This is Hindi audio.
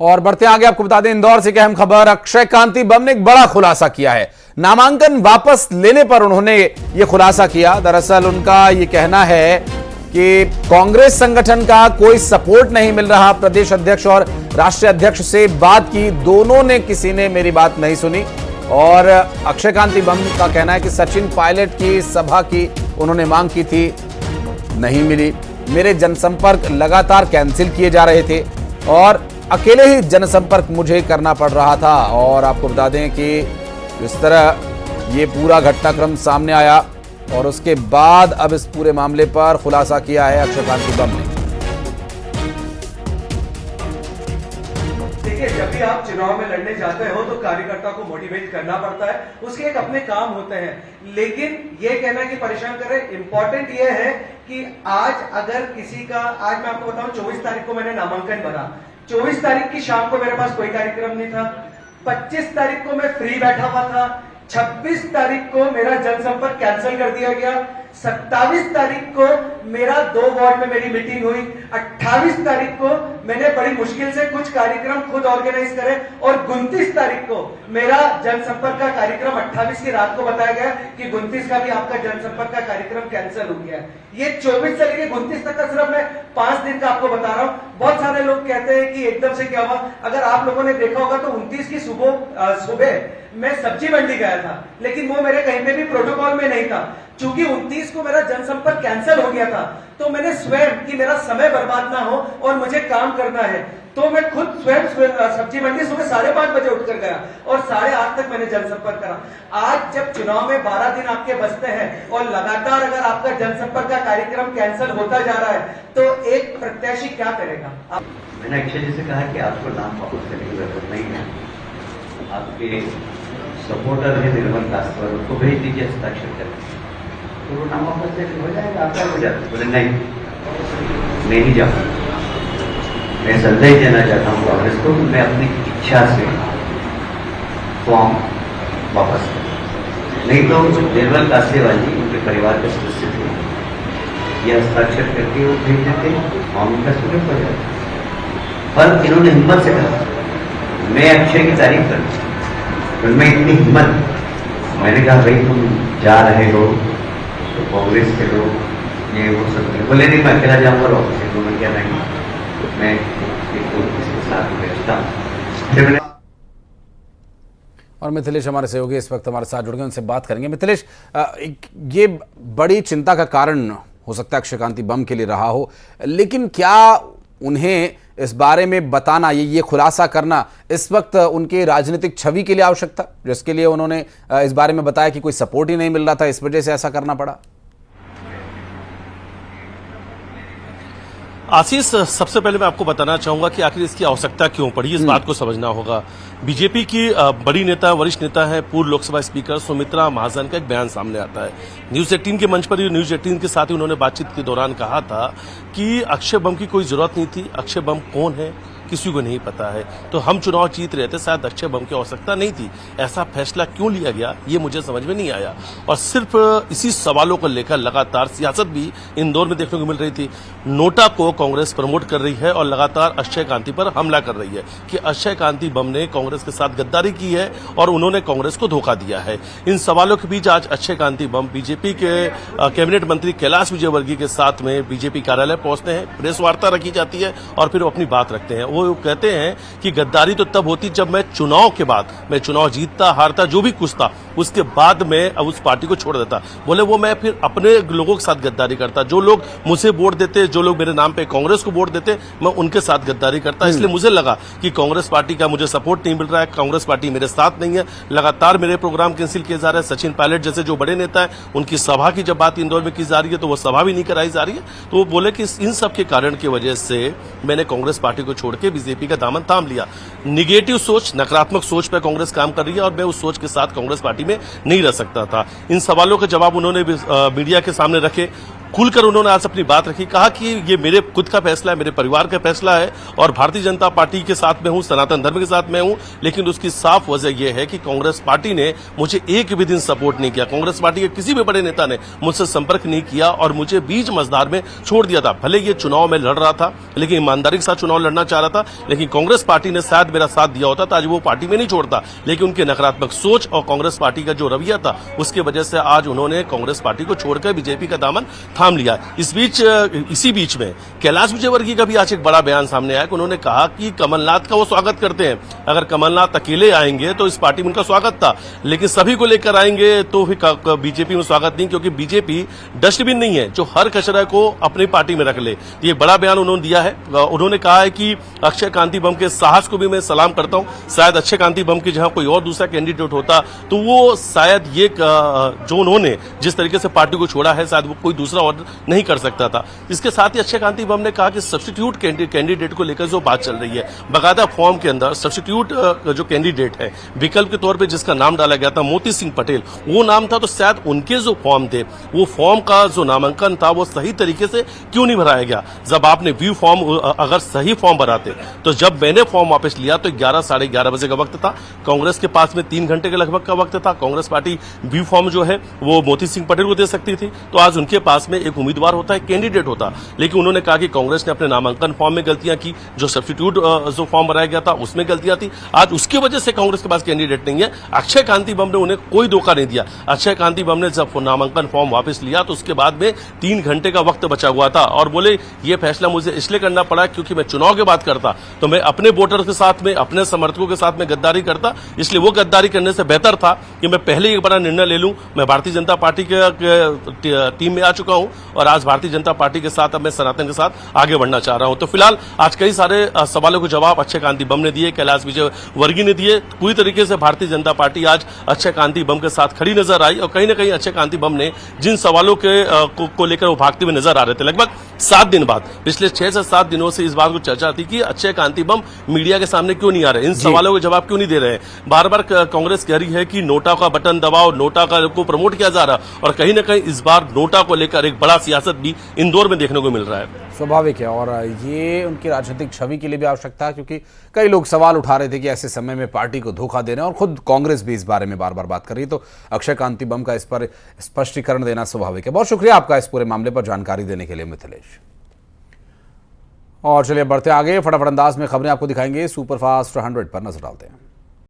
और बढ़ते आगे आपको बता दें इंदौर से एक अहम खबर। अक्षय कांति बम ने एक बड़ा खुलासा किया है। नामांकन वापस लेने पर उन्होंने यह खुलासा किया। दरअसल उनका यह कहना है कि कांग्रेस संगठन का कोई सपोर्ट नहीं मिल रहा। प्रदेश अध्यक्ष और राष्ट्रीय अध्यक्ष से बात की, दोनों ने किसी ने मेरी बात नहीं सुनी। और अक्षय कांति बम का कहना है कि सचिन पायलट की सभा की उन्होंने मांग की थी, नहीं मिली। मेरे जनसंपर्क लगातार कैंसिल किए जा रहे थे और अकेले ही जनसंपर्क मुझे करना पड़ रहा था। और आपको बता दें कि इस तरह ये पूरा घटनाक्रम सामने आया और उसके बाद अब इस पूरे मामले पर खुलासा किया है अक्षय कांति बम ने। देखिए, जब भी आप चुनाव में लड़ने जाते हो तो कार्यकर्ता को मोटिवेट करना पड़ता है, उसके एक अपने काम होते हैं। लेकिन ये कहना कि परेशान करे, इंपॉर्टेंट ये है कि आज अगर किसी का, आज मैं आपको बताऊं 24 तारीख को मैंने नामांकन भरा। 24 तारीख की शाम को मेरे पास कोई कार्यक्रम नहीं था। 25 तारीख को मैं फ्री बैठा हुआ था। 26 तारीख को मेरा जनसंपर्क कैंसिल कर दिया गया। 27 तारीख को मेरा 2 वार्ड में मेरी मीटिंग हुई। 28 तारीख को मैंने बड़ी मुश्किल से कुछ कार्यक्रम खुद ऑर्गेनाइज करे और 29 तारीख को मेरा जनसंपर्क का कार्यक्रम 28 की रात को बताया गया कि 29 का भी आपका जनसंपर्क का कार्यक्रम कैंसिल हो गया है। ये 24 से लेकर 29 तक का सिर्फ मैं 5 दिन का आपको बता रहा हूं। बहुत सारे लोग कहते हैं कि एकदम से क्या हुआ। अगर आप लोगों ने देखा होगा तो 29 की सुबह मैं सब्जी मंडी गया था, लेकिन वो मेरे कहीं पे भी प्रोटोकॉल में नहीं था। चूंकि 29 को मेरा जनसंपर्क कैंसिल हो गया था, तो मैंने स्वयं कि मेरा समय बर्बाद ना हो और मुझे काम करना है, तो मैं खुद स्वयं सब्जी मंडी सुबह 5:30 बजे उठकर गया और 8:30 तक मैंने जनसंपर्क करा। आज जब चुनाव में 12 दिन आपके बचते हैं और लगातार अगर आपका जनसंपर्क का कार्यक्रम कैंसिल होता जा रहा है, तो एक प्रत्याशी क्या करेगा? मैंने अक्षय जी से कहा कि आपको नाम वापस करने की जरूरत नहीं है। आपके सपोर्टर है निर्मल कास्कर, उसको भेज दीजिए हस्ताक्षर करके, तो वो नाम वापस हो जाएगा, आपका हो जाता। बोले नहीं, मैं नहीं जाऊँगा। मैं संदेश देना चाहता हूँ कांग्रेस को, मैं अपनी इच्छा से फॉर्म वापस करूँ। नहीं तो निर्मल कासेवाली उनके परिवार के सदस्य थे, ये हस्ताक्षर करके वो भेज देते, फॉर्म उनका सुलभ हो जाता। पर इन्होंने हिम्मत से कहा मैं अक्षय की तारीफ करूँ, उनमें इतनी हिम्मत। मैंने कहा भाई तुम जा रहे हो तो कांग्रेस के लोग ये वो सब बोले नहीं मैं अकेला जाऊँगा और ऑफिस में क्या नहीं, मैं इसके साथ बैठता हूँ। और मिथिलेश हमारे सहयोगी इस वक्त हमारे साथ जुड़ गए, उनसे बात करेंगे। मिथिलेश, ये बड़ी चिंता का कारण हो सकता है अक्षय कांति बम के लिए रहा हो, लेकिन क्या उन्हें इस बारे में बताना, ये खुलासा करना इस वक्त उनके राजनीतिक छवि के लिए आवश्यक था, जिसके लिए उन्होंने इस बारे में बताया कि कोई सपोर्ट ही नहीं मिल रहा था, इस वजह से ऐसा करना पड़ा? आशीष, सबसे पहले मैं आपको बताना चाहूंगा कि आखिर इसकी आवश्यकता क्यों पड़ी, इस बात को समझना होगा। बीजेपी की बड़ी नेता, वरिष्ठ नेता है, पूर्व लोकसभा स्पीकर सुमित्रा महाजन का एक बयान सामने आता है। न्यूज 18 के मंच पर, न्यूज 18 के साथ ही उन्होंने बातचीत के दौरान कहा था कि अक्षय बम की कोई जरूरत नहीं थी। अक्षय बम कौन है किसी को नहीं पता है, तो हम चुनाव जीत रहे थे, शायद अक्षय बम की आवश्यकता नहीं थी। ऐसा फैसला क्यों लिया गया ये मुझे समझ में नहीं आया। और सिर्फ इसी सवालों को लेकर लगातार सियासत भी इंदौर में देखने को मिल रही थी। नोटा को कांग्रेस प्रमोट कर रही है और लगातार अक्षय कांति पर हमला कर रही है कि अक्षय कांति बम ने कांग्रेस के साथ गद्दारी की है और उन्होंने कांग्रेस को धोखा दिया है। इन सवालों के बीच आज अक्षय कांति बम बीजेपी के कैबिनेट मंत्री कैलाश विजयवर्गीय के साथ में बीजेपी कार्यालय पहुंचते हैं, प्रेस वार्ता रखी जाती है और फिर वो अपनी बात रखते हैं। वो कहते हैं कि गद्दारी तो तब होती जब मैं चुनाव के बाद, मैं चुनाव जीतता हारता जो भी कुछ था, उसके बाद में अब उस पार्टी को छोड़ देता। बोले वो मैं फिर अपने लोगों के साथ गद्दारी करता, जो लोग मुझे वोट देते, जो लोग मेरे नाम पे कांग्रेस को वोट देते, मैं उनके साथ गद्दारी करता। इसलिए मुझे लगा कि कांग्रेस पार्टी का मुझे सपोर्ट नहीं मिल रहा है, कांग्रेस पार्टी मेरे साथ नहीं है, लगातार मेरे प्रोग्राम कैंसिल किए जा रहे हैं। सचिन पायलट जैसे जो बड़े नेता है, उनकी सभा की जब बात इंदौर में की जा रही है तो वो सभा भी नहीं कराई जा रही है। तो वो बोले कि इन सब के कारण की वजह से मैंने कांग्रेस पार्टी को छोड़ के बीजेपी का दामन थाम लिया। निगेटिव सोच, नकारात्मक सोच पे कांग्रेस काम कर रही है और मैं उस सोच के साथ कांग्रेस पार्टी में नहीं रह सकता था। इन सवालों के जवाब उन्होंने मीडिया के सामने रखे। खुलकर उन्होंने आज अपनी बात रखी, कहा कि ये मेरे खुद का फैसला है, मेरे परिवार का फैसला है और भारतीय जनता पार्टी के साथ में हूं, सनातन धर्म के साथ में हूं, लेकिन उसकी साफ वजह यह है कि कांग्रेस पार्टी ने मुझे एक भी दिन सपोर्ट नहीं किया। कांग्रेस पार्टी के किसी भी बड़े नेता ने मुझसे संपर्क नहीं किया और मुझे बीच मझधार में छोड़ दिया था। भले ये चुनाव में लड़ रहा था, लेकिन ईमानदारी के साथ चुनाव लड़ना चाह रहा था, लेकिन कांग्रेस पार्टी ने शायद मेरा साथ दिया होता तो आज वो पार्टी में नहीं छोड़ता। लेकिन उनके नकारात्मक सोच और कांग्रेस पार्टी का जो रवैया था उसकी वजह से आज उन्होंने कांग्रेस पार्टी को छोड़कर बीजेपी का दामन थाम लिया। इसी बीच में कैलाश विजयवर्गीय का भी आज एक बड़ा बयान सामने आया कि उन्होंने कहा कि कमलनाथ का वो स्वागत करते हैं। अगर कमलनाथ अकेले आएंगे तो इस पार्टी में उनका स्वागत था, लेकिन सभी को लेकर आएंगे तो फिर बीजेपी में स्वागत नहीं, क्योंकि बीजेपी डस्टबिन नहीं है जो हर कचरा को अपनी पार्टी में रख ले। ये बड़ा बयान उन्होंने दिया है। उन्होंने कहा है कि अक्षय कांति बम के साहस को भी मैं सलाम करता हूं। शायद अक्षय कांति बम की जहां कोई और दूसरा कैंडिडेट होता तो वो शायद ये जो उन्होंने जिस तरीके से पार्टी को छोड़ा है शायद वो कोई दूसरा और नहीं कर सकता था। इसके साथ ही अक्षय कांति बम ने कहा कि सब्स्टिट्यूट कैंडिडेट को लेकर जो बात चल रही है, बकायदा फॉर्म के अंदर सब्स्टिट्यूट जो कैंडिडेट है विकल्प के तौर पे जिसका नाम डाला गया था मोती सिंह पटेल, वो नाम था, तो शायद उनके जो फॉर्म थे वो फॉर्म का जो नामांकन था वो सही तरीके से क्यों नहीं भराया गया। जब आपने व्यू फॉर्म अगर सही फॉर्म भराते तो जब मैंने फॉर्म वापस लिया तो 11 साढ़े 11 बजे का वक्त था। कांग्रेस के पास में 3 घंटे के लगभग का वक्त था। कांग्रेस पार्टी व्यू फॉर्म जो है वो मोती सिंह पटेल को दे सकती थी, तो आज उनके पास में एक उम्मीदवार होता है, कैंडिडेट होता। लेकिन उन्होंने कहा कि कांग्रेस ने अपने नामांकन फॉर्म में गलतियां की, जो सब्स्टिट्यूट जो फॉर्म भराया गया था उसमें गलतियां थी। आज उसकी वजह से कांग्रेस के पास कैंडिडेट नहीं है। अक्षय कांति बम ने उन्हें कोई धोखा नहीं दिया। अक्षय कांति बम ने जब नामांकन फॉर्म वापस लिया तो उसके बाद में 3 घंटे का वक्त बचा हुआ था और बोले ये फैसला मुझे इसलिए करना पड़ा क्योंकि मैं चुनाव की बात करता तो मैं अपने वोटर के साथ में, अपने समर्थकों के साथ में गद्दारी करता, इसलिए वो गद्दारी करने से बेहतर था कि मैं पहले एक बड़ा निर्णय ले लूं। मैं भारतीय जनता पार्टी के टीम में आ चुका हूं और आज भारतीय जनता पार्टी के साथ अब मैं सनातन के साथ आगे बढ़ना चाह रहा हूं। तो फिलहाल आज कई सारे सवालों के जवाब अक्षय कांति बम ने दिए, कैलाश विजयवर्गीय ने दिए। पूरी तरीके से भारतीय जनता पार्टी आज अक्षय कांति बम के साथ खड़ी नजर आई और कहीं ना कहीं अक्षय कांति बम ने जिन सवालों को लेकर वो भागते हुए नजर आ रहे थे, लगभग 7 दिन बाद, पिछले 6 से 7 दिनों से इस बात को चर्चा थी कि अक्षय कांति बम मीडिया के सामने क्यों नहीं आ रहे, इन सवालों के जवाब क्यों नहीं दे रहे हैं। बार बार कांग्रेस कह रही है कि नोटा का बटन दबाओ, नोटा का को प्रमोट किया जा रहा, और कहीं ना कहीं इस बार नोटा को लेकर एक बड़ा सियासत भी इंदौर में देखने को मिल रहा है। स्वाभाविक है और ये उनकी राजनीतिक छवि के लिए भी आवश्यकता है, क्योंकि कई लोग सवाल उठा रहे थे कि ऐसे समय में पार्टी को धोखा दे रहे हैं और खुद कांग्रेस भी इस बारे में बार बार बात कर रही है। तो अक्षय कांति बम का इस पर स्पष्टीकरण देना स्वाभाविक है। बहुत शुक्रिया आपका इस पूरे मामले पर जानकारी देने के लिए मिथिलेश। और चलिए बढ़ते आगे, फटाफट अंदाज में खबरें आपको दिखाएंगे। सुपरफास्ट 100 पर नजर डालते हैं।